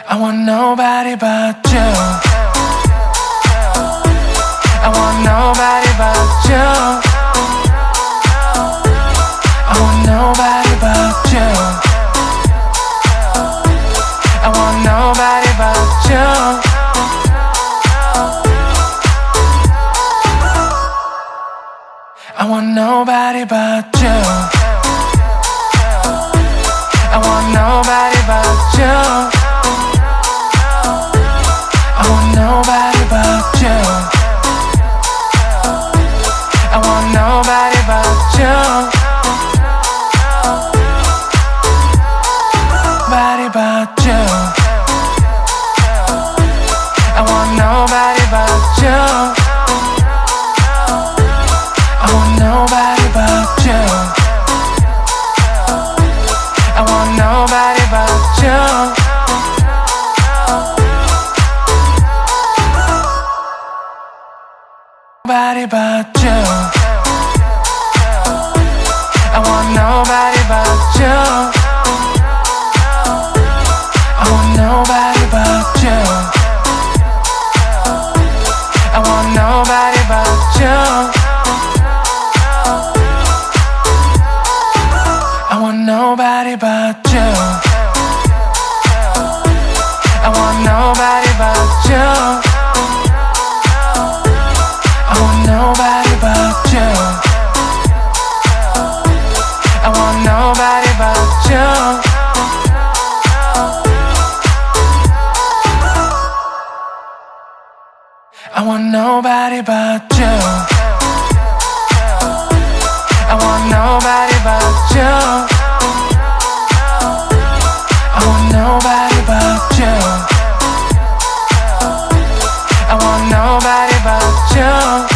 I want nobody but you. I want nobody but you. I want nobody but you. I want nobody but you. I want nobody but you. I want nobody but you. I want nobody but you. I want nobody but you. Nobody but you. I want nobody but you. I want nobody but you. I want nobody but you. Nobody but you. I want nobody but you. I want nobody but you. I want nobody but you. I want nobody but you. I want nobody but you. I want nobody but you. I want nobody but you. I want nobody but you. I want nobody but you. I want nobody but you. I want nobody but you.